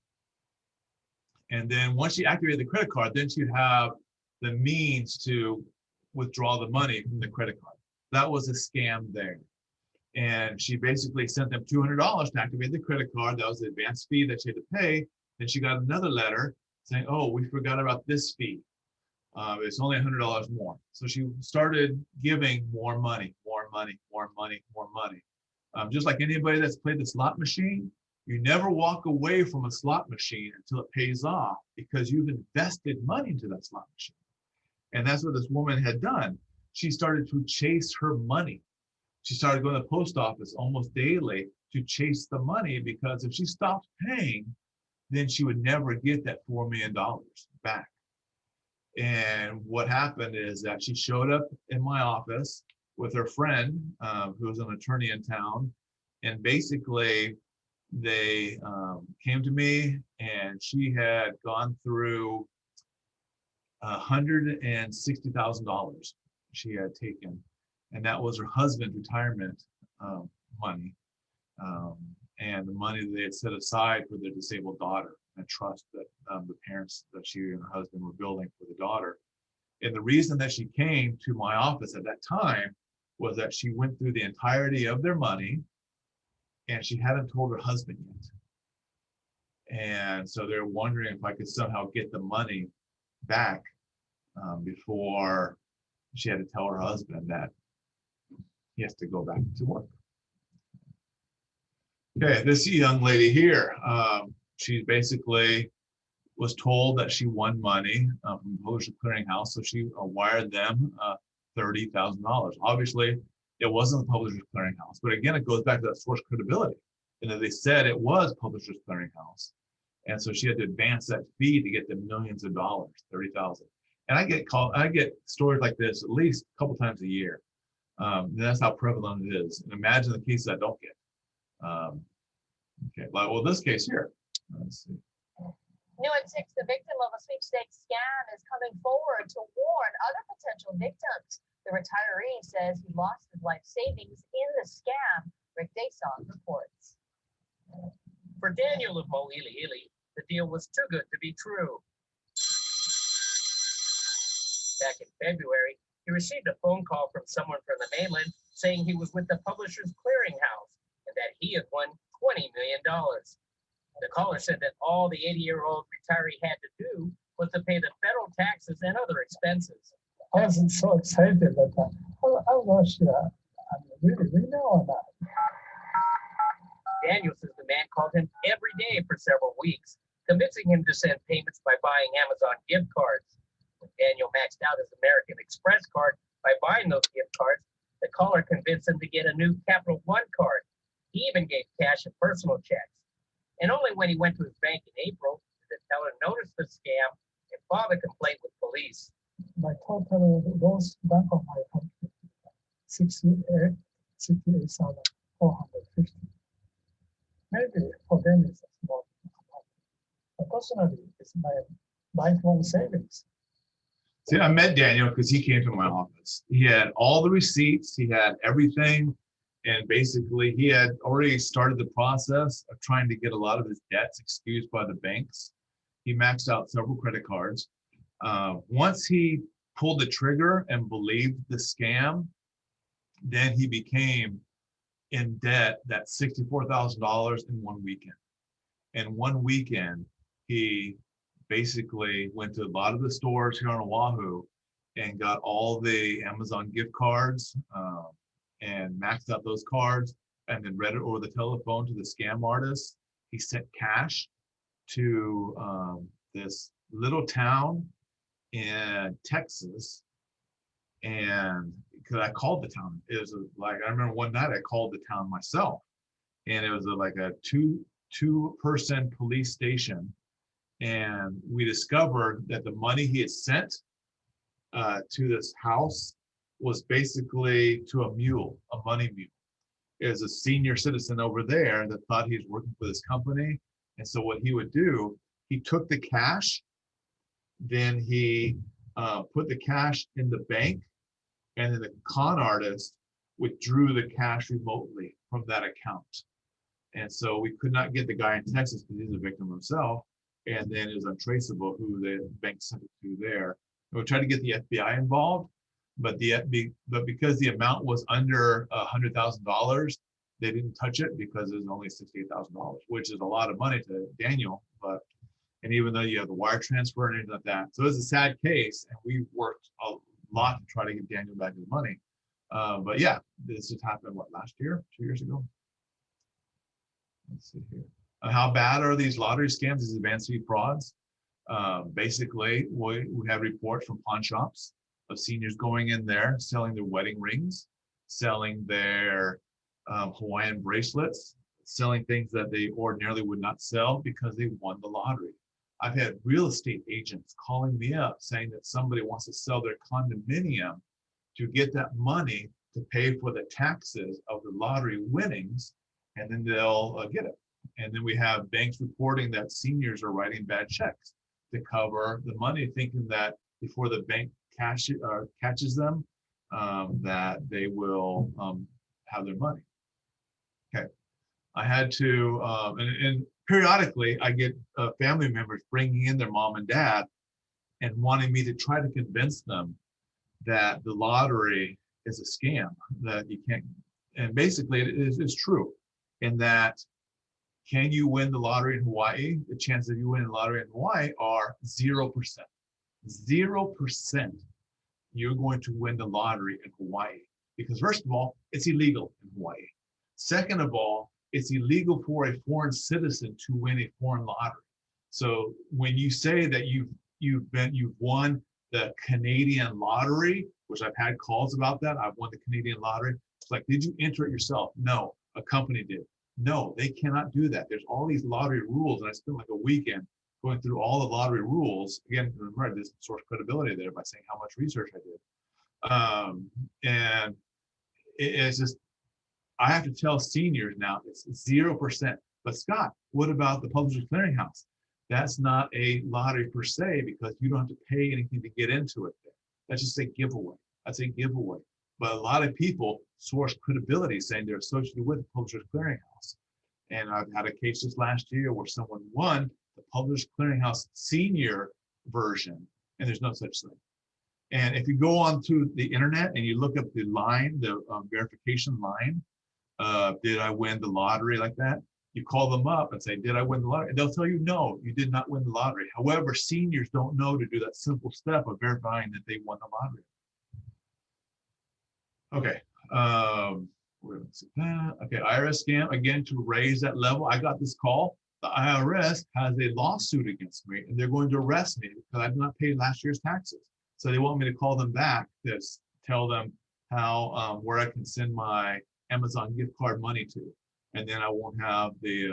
And then once she activated the credit card, then she'd have the means to withdraw the money from the credit card. That was a scam there. And she basically sent them $200 to activate the credit card. That was the advance fee that she had to pay. Then she got another letter saying, oh, we forgot about this fee. It's only $100 more. So she started giving more money, more money, more money, more money. Just like anybody that's played the slot machine, you never walk away from a slot machine until it pays off because you've invested money into that slot machine. And that's what this woman had done. She started to chase her money. She started going to the post office almost daily to chase the money, because if she stopped paying, then she would never get that $4 million back. And what happened is that she showed up in my office with her friend, who was an attorney in town. And basically they came to me, and she had gone through $160,000 she had taken. and that was her husband's retirement money, and the money that they had set aside for their disabled daughter, a trust that the parents that she and her husband were building for the daughter. And the reason that she came to my office at that time was that she went through the entirety of their money and she hadn't told her husband yet. And so they're wondering if I could somehow get the money back before she had to tell her husband that he has to go back to work. Okay, this young lady here, she basically was told that she won money from the Publishers Clearinghouse, so she wired them $30,000. Obviously, it wasn't the Publishers Clearinghouse, but again, it goes back to that source credibility, and that they said it was Publishers Clearinghouse, and so she had to advance that fee to get the millions of dollars, $30,000. And I get stories like this at least a couple times a year. That's how prevalent it is. And imagine the cases I don't get. Okay, well, this case here, let's see. New at 6, the victim of a sweepstakes scam is coming forward to warn other potential victims. The retiree says he lost his life savings in the scam. Rick Daysong reports. For Daniel of Mo'iliili, the deal was too good to be true. Back in February, he received a phone call from someone from the mainland saying he was with the Publishers Clearinghouse and that he had won $20 million. The caller said that all the 80-year-old retiree had to do was to pay the federal taxes and other expenses. I was so excited, but I'm not sure. I mean, really know or not. Daniel says the man called him every day for several weeks, convincing him to send payments by buying Amazon gift cards. When Daniel maxed out his American Express card by buying those gift cards, the caller convinced him to get a new Capital One card. He even gave cash and personal checks. And only when he went to his bank in April did the teller notice the scam and file a complaint with police. My total loss back of my account, 68,450. Maybe for them it's a small amount. But personally, it's my lifelong savings. See, I met Daniel because he came to my office. He had all the receipts, he had everything, and basically he had already started the process of trying to get a lot of his debts excused by the banks. He maxed out several credit cards. Once he pulled the trigger and believed the scam, then he became in debt that $64,000 in one weekend. And one weekend, he basically went to a lot of the stores here on Oahu and got all the Amazon gift cards and maxed out those cards and then read it over the telephone to the scam artist. He sent cash to this little town in Texas. And because I called the town, it was like, I remember one night I called the town myself, and it was like a two-person police station. And we discovered that the money he had sent to this house was basically to a mule, a money mule. It was a senior citizen over there that thought he was working for this company. And so what he would do, he took the cash, then he put the cash in the bank, and then the con artist withdrew the cash remotely from that account. And so we could not get the guy in Texas because he's a victim himself. And then it was untraceable who the bank sent it to there. And we tried to get the FBI involved, but because the amount was under $100,000, they didn't touch it because it was only $68,000, which is a lot of money to Daniel. And even though you have the wire transfer and anything like that, so it's a sad case, and we worked a lot to try to get Daniel back his money. But yeah, this just happened last year, 2 years ago. Let's see here. How bad are these lottery scams, these advanced fee frauds? Basically, we have reports from pawn shops of seniors going in there, selling their wedding rings, selling their Hawaiian bracelets, selling things that they ordinarily would not sell because they won the lottery. I've had real estate agents calling me up saying that somebody wants to sell their condominium to get that money to pay for the taxes of the lottery winnings, and then they'll get it. And then we have banks reporting that seniors are writing bad checks to cover the money, thinking that before the bank catches them, that they will have their money. Okay, I had to, and periodically I get family members bringing in their mom and dad and wanting me to try to convince them that the lottery is a scam, that you can't, and basically it's true in that, can you win the lottery in Hawaii? The chances of you winning the lottery in Hawaii are 0%. 0% you're going to win the lottery in Hawaii. Because first of all, it's illegal in Hawaii. Second of all, it's illegal for a foreign citizen to win a foreign lottery. So when you say that you've won the Canadian lottery, which I've had calls about that, I've won the Canadian lottery. It's like, did you enter it yourself? No, a company did. No, they cannot do that. There's all these lottery rules, and I spent like a weekend going through all the lottery rules. Again, remember, this source credibility there by saying how much research I did. And it's just, I have to tell seniors now it's 0%. But Scott, what about the Publishers Clearinghouse? That's not a lottery per se, because you don't have to pay anything to get into it there. That's just a giveaway. That's a giveaway. But a lot of people source credibility saying they're associated with the Publishers Clearinghouse. And I've had a case just last year where someone won the Publishers Clearinghouse senior version, and there's no such thing. And if you go onto the internet and you look up the line, the verification line, did I win the lottery like that? You call them up and say, did I win the lottery? And they'll tell you, no, you did not win the lottery. However, seniors don't know to do that simple step of verifying that they won the lottery. Okay. Okay, IRS scam, again, to raise that level. I got this call. The IRS has a lawsuit against me, and they're going to arrest me because I did not pay last year's taxes. So they want me to call them back to tell them how where I can send my Amazon gift card money to, and then I won't have the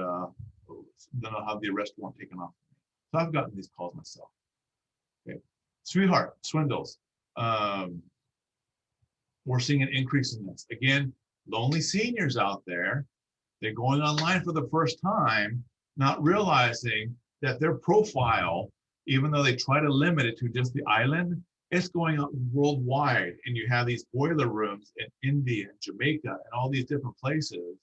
then I'll have the arrest warrant taken off me. So I've gotten these calls myself. Okay, sweetheart swindles. We're seeing an increase in this. Again, lonely seniors out there, they're going online for the first time, not realizing that their profile, even though they try to limit it to just the island, it's going out worldwide. And you have these boiler rooms in India, Jamaica, and all these different places,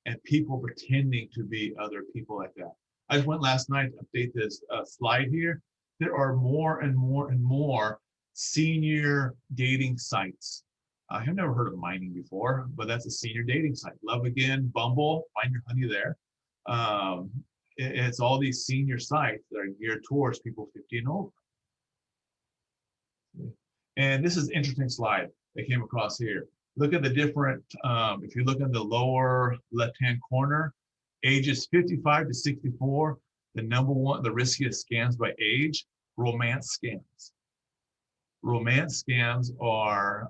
and people pretending to be other people like that. I just went last night to update this slide here. There are more and more and more senior dating sites. I have never heard of Mining before, but that's a senior dating site. Love Again, Bumble, find your honey there. It's all these senior sites that are geared towards people 50 and over. And this is an interesting slide that came across here. Look at the different, if you look in the lower left-hand corner, ages 55 to 64, the number one, the riskiest scams by age, romance scams. Romance scams are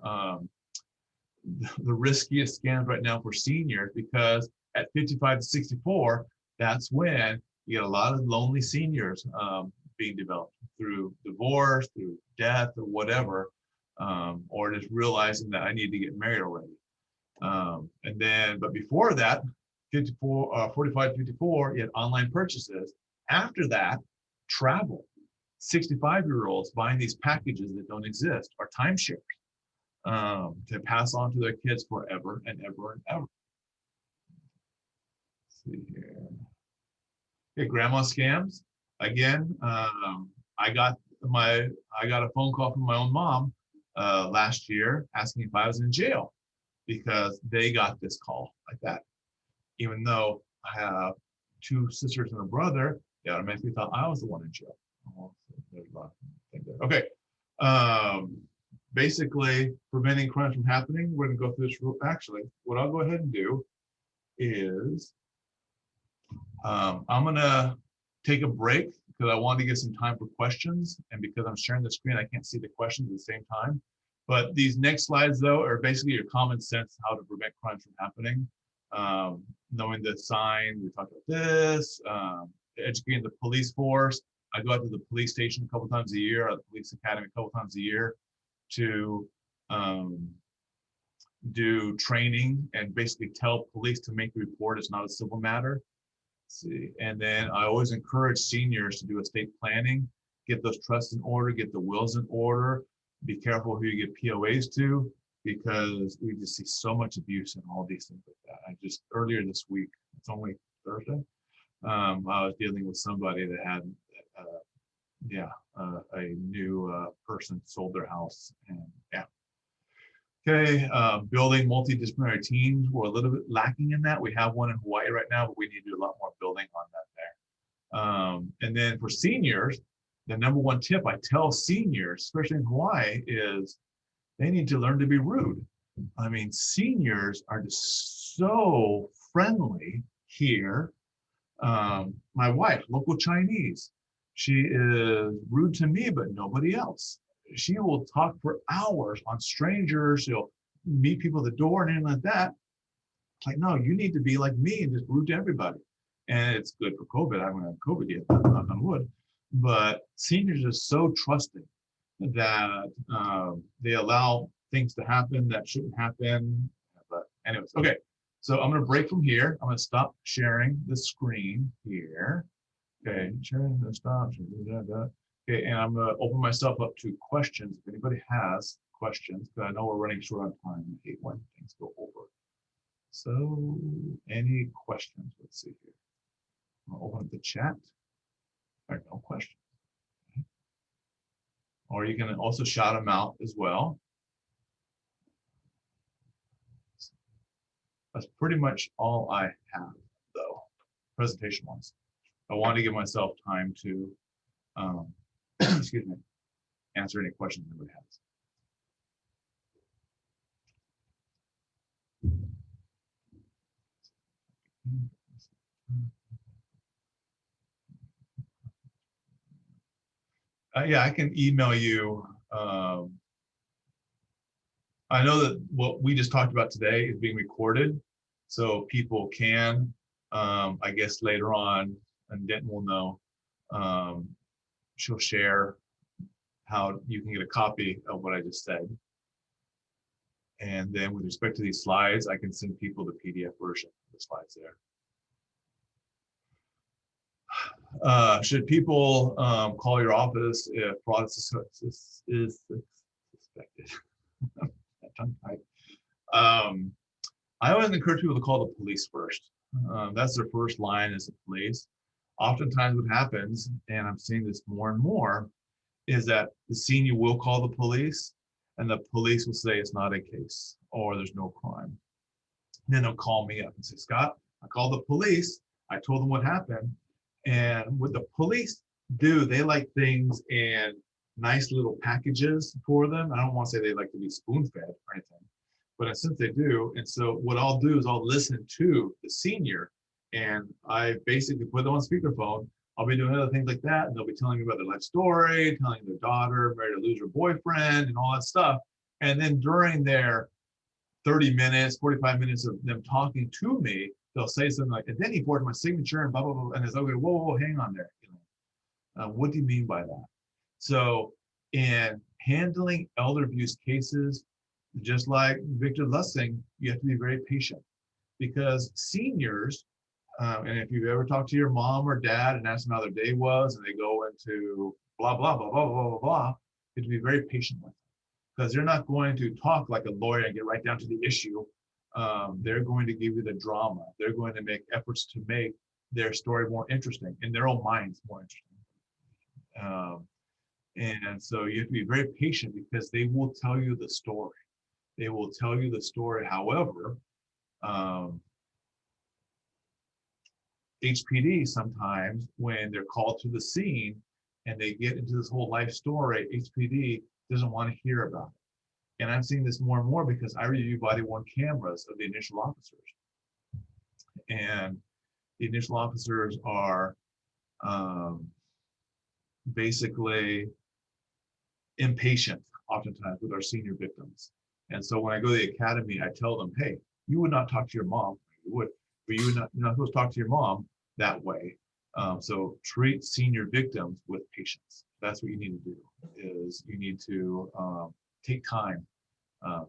the riskiest scams right now for seniors, because at 55 to 64, that's when you get a lot of lonely seniors being developed through divorce, through death, or whatever, or just realizing that I need to get married already. And then, but before that, 45 to 54, you had online purchases. After that, travel. 65-year-olds buying these packages that don't exist, or timeshares, to pass on to their kids forever and ever and ever. Let's see here. Okay, grandma scams. Again, I got a phone call from my own mom last year asking if I was in jail because they got this call like that. Even though I have two sisters and a brother, they automatically thought I was the one in jail. Okay. Basically, preventing crimes from happening. We're going to go through this. Actually, what I'll go ahead and do is I'm going to take a break because I want to get some time for questions. And because I'm sharing the screen, I can't see the questions at the same time. But these next slides, though, are basically your common sense how to prevent crimes from happening. Knowing the sign, we talked about this, educating the police force. I go out to the police station a couple times a year, or the police academy a couple times a year to do training and basically tell police to make the report. It's not a civil matter. Let's see, and then I always encourage seniors to do estate planning, get those trusts in order, get the wills in order, be careful who you get POAs to. because we just see so much abuse and all these things like that. I just earlier this week, it's only Thursday, I was dealing with somebody that had a new person sold their house, and yeah. Okay, building multidisciplinary teams. We're a little bit lacking in that. We have one in Hawaii right now, but we need to do a lot more building on that there. And then for seniors, the number one tip I tell seniors, especially in Hawaii, is they need to learn to be rude. I mean, seniors are just so friendly here. My wife, local Chinese, she is rude to me, but nobody else. She will talk for hours on strangers. She'll meet people at the door and anything like that. It's like, no, you need to be like me and just rude to everybody. And it's good for COVID. I haven't had COVID yet, knock on wood. But seniors are so trusting that they allow things to happen that shouldn't happen. But anyways, okay. So I'm going to break from here. I'm going to stop sharing the screen here. Okay, sharing the stop. Okay, and I'm going to open myself up to questions. If anybody has questions, because I know we're running short on time. I hate when things go over. So, any questions? Let's see here. I'll open up the chat. All right, no questions. Okay. Or you can also shout them out as well. That's pretty much all I have, though, presentation-wise. I want to give myself time to, excuse me, answer any questions anybody has. Yeah, I can email you. I know that what we just talked about today is being recorded, so people can, I guess later on, and Denton will know, she'll share how you can get a copy of what I just said. And then with respect to these slides, I can send people the PDF version of the slides there. Should people call your office if fraud is suspected? I always encourage people to call the police first. That's their first line, is the police. Oftentimes what happens, and I'm seeing this more and more, is that the senior will call the police and the police will say it's not a case or there's no crime. And then they'll call me up and say, Scott, I called the police. I told them what happened. And what the police do, they like things in nice little packages for them. I don't want to say they like to be spoon-fed or anything, but since they do, and so what I'll do is I'll listen to the senior, and I basically put them on speakerphone. I'll be doing other things like that, and they'll be telling me about their life story, telling their daughter married to lose her boyfriend, and all that stuff. And then during their 30 minutes, 45 minutes of them talking to me, they'll say something like, and then he forged my signature and blah, blah, blah. And it's okay, whoa, hang on there. You know, what do you mean by that? So in handling elder abuse cases, just like Victor Lussing, you have to be very patient, because seniors, and if you've ever talked to your mom or dad and asked them how their day was, and they go into blah, blah, blah, blah, blah, blah, blah, you have to be very patient with them, because they're not going to talk like a lawyer and get right down to the issue. They're going to give you the drama. They're going to make efforts to make their story more interesting, in their own minds more interesting. And so you have to be very patient, because they will tell you the story. They will tell you the story. However, HPD sometimes, when they're called to the scene and they get into this whole life story, HPD doesn't want to hear about it. And I'm seeing this more and more because I review body-worn cameras of the initial officers. And the initial officers are basically impatient oftentimes with our senior victims. And so when I go to the academy, I tell them, hey, you would not talk to your mom. You would, but you're not supposed to talk to your mom that way. So treat senior victims with patience. That's what you need to do, is you need to take time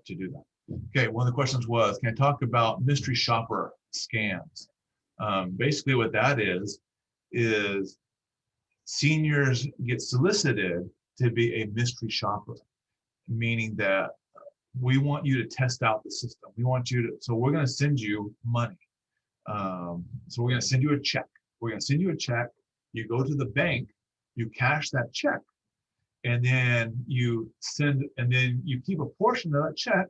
to do that. Okay, one of the questions was, can I talk about mystery shopper scams? Basically what that is seniors get solicited to be a mystery shopper, meaning that we want you to test out the system. We want you to, so we're going to send you money. So we're going to send you a check. We're going to send you a check. You go to the bank, you cash that check, and then you send, and then you keep a portion of that check,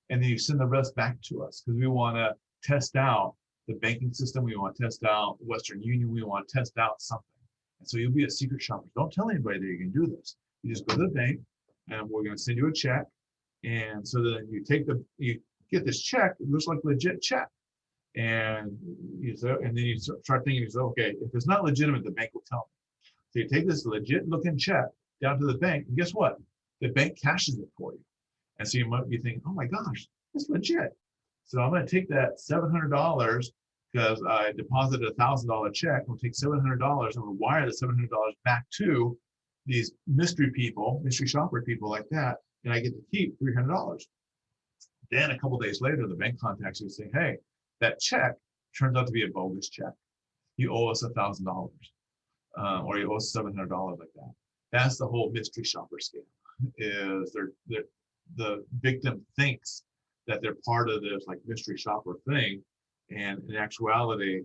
and then you send the rest back to us because we want to test out the banking system. We want to test out Western Union. We want to test out something. And so you'll be a secret shopper. Don't tell anybody that you can do this. You just go to the bank, and we're going to send you a check. And so then you get this check. It looks like a legit check. And then you start thinking, okay, if it's not legitimate, the bank will tell me. So you take this legit looking check down to the bank, and guess what? The bank cashes it for you. And so you might be thinking, oh my gosh, it's legit. So I'm going to take that $700 because I deposited a $1,000 check. I'm going to take $700 and we'll wire the $700 back to these mystery shopper people like that, and I get to keep $300. Then a couple days later, the bank contacts you and say, hey, that check turns out to be a bogus check. You owe us $1,000, or you owe us $700 like that. That's the whole mystery shopper scam. Is the victim thinks that they're part of this like mystery shopper thing, and in actuality,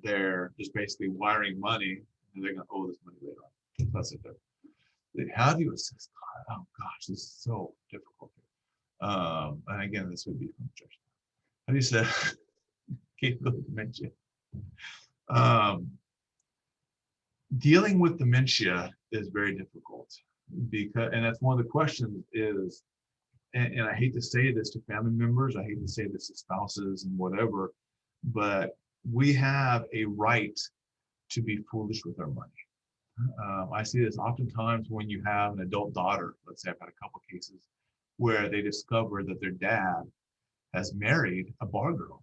they're just basically wiring money, and they're going to owe this money later on. That's it. How do you assess? Oh gosh, this is so difficult. And again, this would be from Judge. How do you say capable dementia? Dealing with dementia is very difficult because, and that's one of the questions is, and I hate to say this to family members, I hate to say this to spouses and whatever, but we have a right to be foolish with our money. I see this oftentimes when you have an adult daughter. Let's say I've had a couple cases where they discover that their dad has married a bar girl,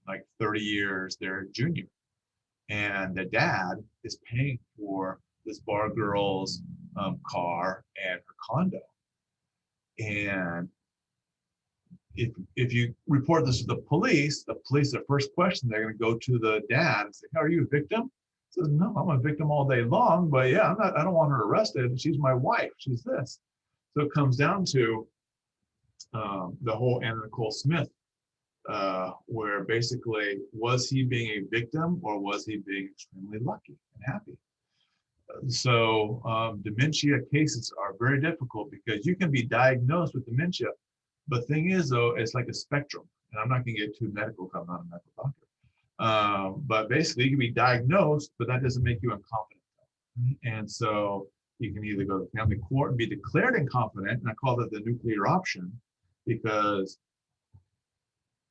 like 30 years, their junior. And the dad is paying for this bar girl's car and her condo. And if you report this to the police, the first question, they're going to go to the dad and say, "Are you a victim?" He says, "No, I'm a victim all day long, but yeah, I don't want her arrested. She's my wife. She's this." So it comes down to the whole Anna Nicole Smith, where basically, was he being a victim or was he being extremely lucky and happy? So dementia cases are very difficult because you can be diagnosed with dementia. But the thing is, though, it's like a spectrum. And I'm not going to get too medical because I'm not a medical doctor. But basically, you can be diagnosed, but that doesn't make you incompetent. And so you can either go to family court and be declared incompetent, and I call that the nuclear option, because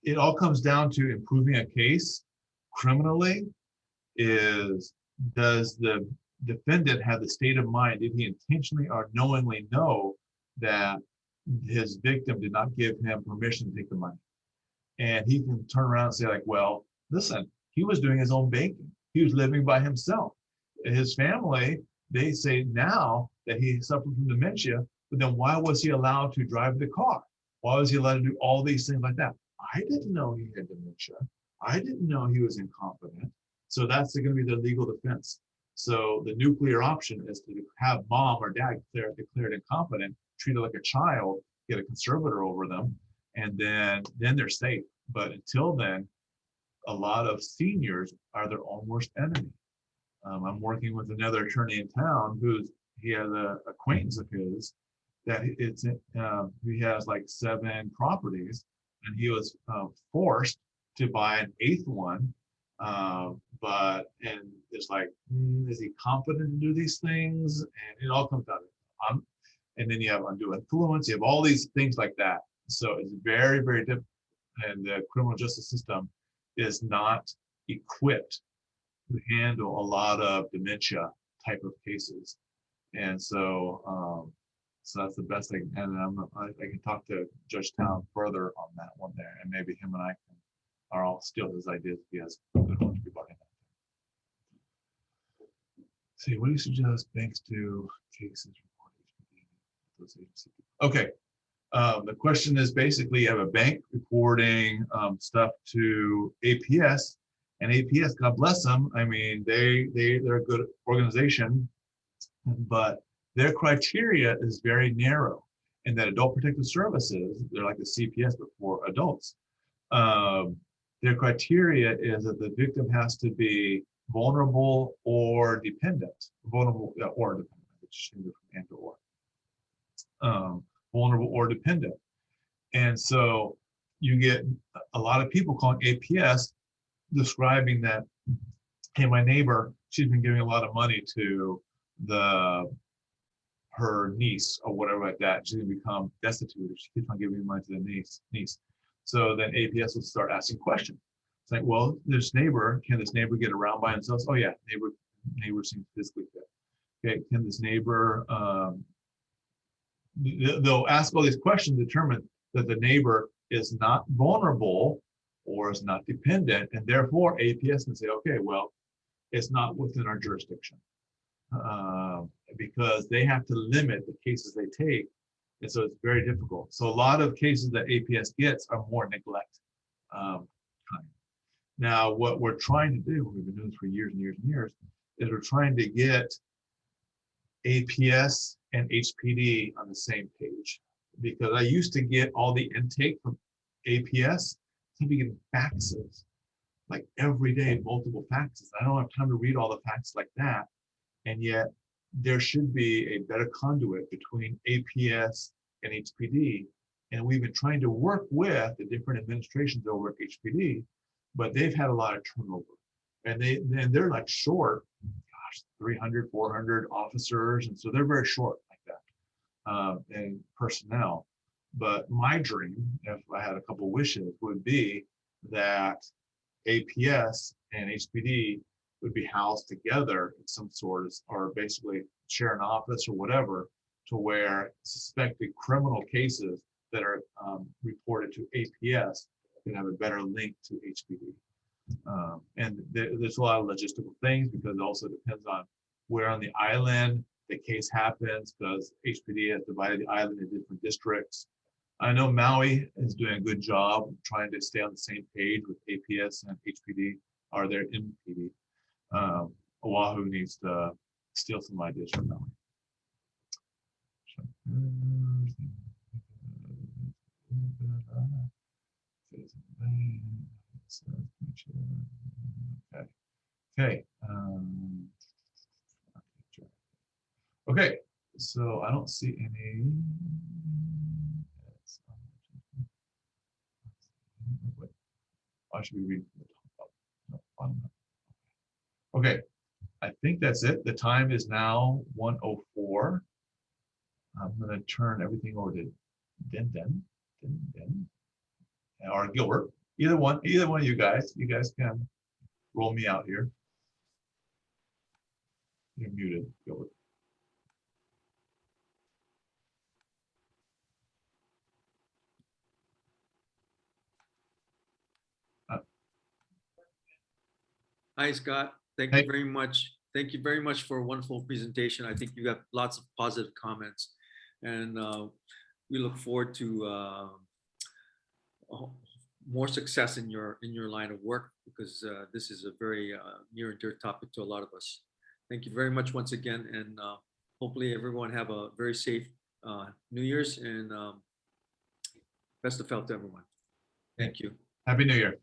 it all comes down to improving a case criminally. Does the defendant have the state of mind? Did he intentionally or knowingly know that his victim did not give him permission to take the money? And he can turn around and say, like, well, listen, he was doing his own banking. He was living by himself. His family, they say now that he suffered from dementia, but then why was he allowed to drive the car? Why was he allowed to do all these things like that? I didn't know he had dementia. I didn't know he was incompetent. So that's going to be the legal defense. So the nuclear option is to have mom or dad declared incompetent, treated like a child, get a conservator over them, and then they're safe. But until then, a lot of seniors are their own worst enemy. I'm working with another attorney in town he has an acquaintance of his that he has like 7 properties, and he was forced to buy an 8th one. And it's like, is he competent to do these things? And it all comes down to and then you have undue influence. You have all these things like that. So it's very, very difficult. And the criminal justice system is not equipped to handle a lot of dementia type of cases. And so, so that's the best thing. And I can talk to Judge Town further on that one there, and maybe him and I are all steal his ideas if he has good ones to be brought in. See, what do you suggest banks do? Cases report HSBA. Okay. The question is basically, you have a bank reporting stuff to APS, and APS, God bless them. I mean, they're a good organization, but their criteria is very narrow. And that adult protective services, they're like the CPS, but for adults. Their criteria is that the victim has to be vulnerable or dependent. Vulnerable or dependent. It should be from and or. Vulnerable or dependent. And so you get a lot of people calling APS describing that, hey, my neighbor, she's been giving a lot of money to her niece or whatever like that. She's gonna become destitute if she keeps on giving money to the niece. So then APS will start asking questions. It's like, well, this neighbor, can this neighbor get around by themselves? Oh yeah, neighbor seems physically fit. Okay, can this neighbor, they'll ask all these questions to determine that the neighbor is not vulnerable or is not dependent, and therefore APS can say, okay, well, it's not within our jurisdiction. Because they have to limit the cases they take. And so it's very difficult. So a lot of cases that APS gets are more neglect kind. Now, what we're trying to do, we've been doing this for years and years and years, is we're trying to get APS and HPD on the same page. Because I used to get all the intake from APS, to be getting faxes, like every day, multiple faxes. I don't have time to read all the faxes like that. And yet there should be a better conduit between APS and HPD. And we've been trying to work with the different administrations over at HPD, but they've had a lot of turnover. And they're like short, gosh, 300, 400 officers. And so they're very short like that in personnel. But my dream, if I had a couple of wishes, would be that APS and HPD would be housed together in some sort of, or basically share an office or whatever, to where suspected criminal cases that are reported to APS can have a better link to HPD. And there's a lot of logistical things, because it also depends on where on the island the case happens, because HPD has divided the island into different districts. I know Maui is doing a good job trying to stay on the same page with APS and HPD, or their MPD. Oahu needs to steal some ideas from Maui. Okay. Okay. So I don't see any. I should be reading from the top. Okay. I think that's it. The time is now 1:04. I'm going to turn everything over to Den, or Gilbert. Either one of you guys. You guys can roll me out here. You're muted, Gilbert. Hi, Scott. Thank Hey. you very much. Thank you very much for a wonderful presentation. I think you got lots of positive comments, and we look forward to more success in your line of work, because this is a very near and dear topic to a lot of us. Thank you very much once again, and hopefully everyone have a very safe New Year's, and best of health to everyone. Thank you. Happy New Year.